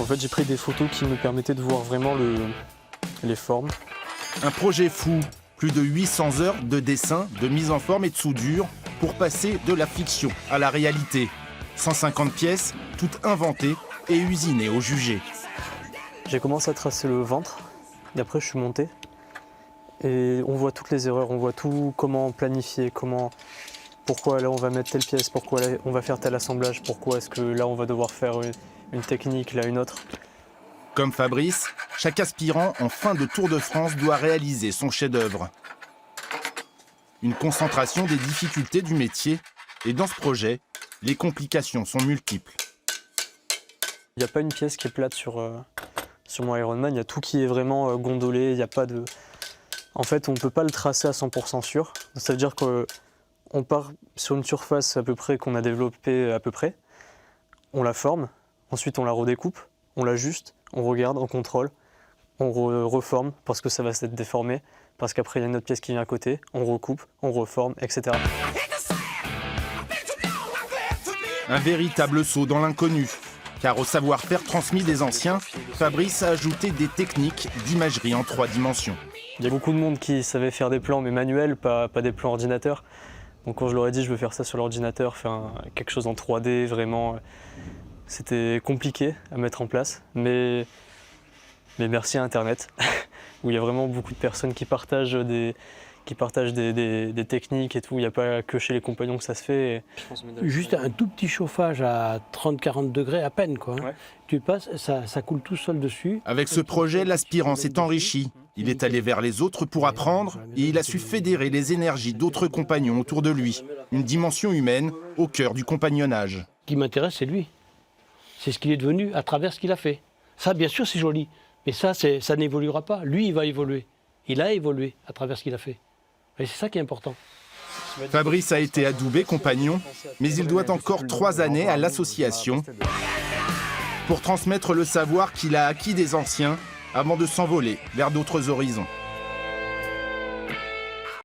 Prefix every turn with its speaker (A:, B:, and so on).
A: En fait, j'ai pris des photos qui me permettaient de voir vraiment les formes.
B: Un projet fou, plus de 800 heures de dessin, de mise en forme et de soudure pour passer de la fiction à la réalité. 150 pièces, toutes inventées et usinées au jugé.
A: J'ai commencé à tracer le ventre, et après je suis monté. Et on voit toutes les erreurs, on voit tout, comment planifier, pourquoi là on va mettre telle pièce, pourquoi là on va faire tel assemblage, pourquoi est-ce que là on va devoir faire une technique, là une autre.
B: Comme Fabrice, chaque aspirant en fin de Tour de France doit réaliser son chef-d'œuvre. Une concentration des difficultés du métier, et dans ce projet, les complications sont multiples.
A: Il n'y a pas une pièce qui est plate sur mon Ironman, il y a tout qui est vraiment gondolé, il n'y a pas de... En fait, on ne peut pas le tracer à 100% sûr. Ça veut dire qu'on part sur une surface à peu près qu'on a développée à peu près, on la forme, ensuite on la redécoupe, on l'ajuste, on regarde, on contrôle, on reforme parce que ça va s'être déformé, parce qu'après il y a une autre pièce qui vient à côté, on recoupe, on reforme, etc.
B: Un véritable saut dans l'inconnu, car au savoir-faire transmis des anciens, Fabrice a ajouté des techniques d'imagerie en 3 dimensions.
A: Il y a beaucoup de monde qui savait faire des plans mais manuels, pas des plans ordinateur. Donc quand je leur ai dit je veux faire ça sur l'ordinateur, faire quelque chose en 3D, vraiment, c'était compliqué à mettre en place. Mais merci à Internet, où il y a vraiment beaucoup de personnes qui partagent des techniques et tout. Il n'y a pas que chez les compagnons que ça se fait.
C: Juste un tout petit chauffage à 30-40 degrés à peine, quoi. Ouais. Tu passes, ça coule tout seul dessus.
B: Avec ce projet, l'aspirant s'est enrichi. Il est allé vers les autres pour apprendre et il a su fédérer les énergies d'autres compagnons autour de lui. Une dimension humaine au cœur du compagnonnage.
C: Ce qui m'intéresse, c'est lui. C'est ce qu'il est devenu à travers ce qu'il a fait. Ça, bien sûr, c'est joli. Mais ça n'évoluera pas. Lui, il va évoluer. Il a évolué à travers ce qu'il a fait. Et c'est ça qui est important.
B: Fabrice a été adoubé compagnon, mais il doit encore 3 années à l'association pour transmettre le savoir qu'il a acquis des anciens avant de s'envoler vers d'autres horizons.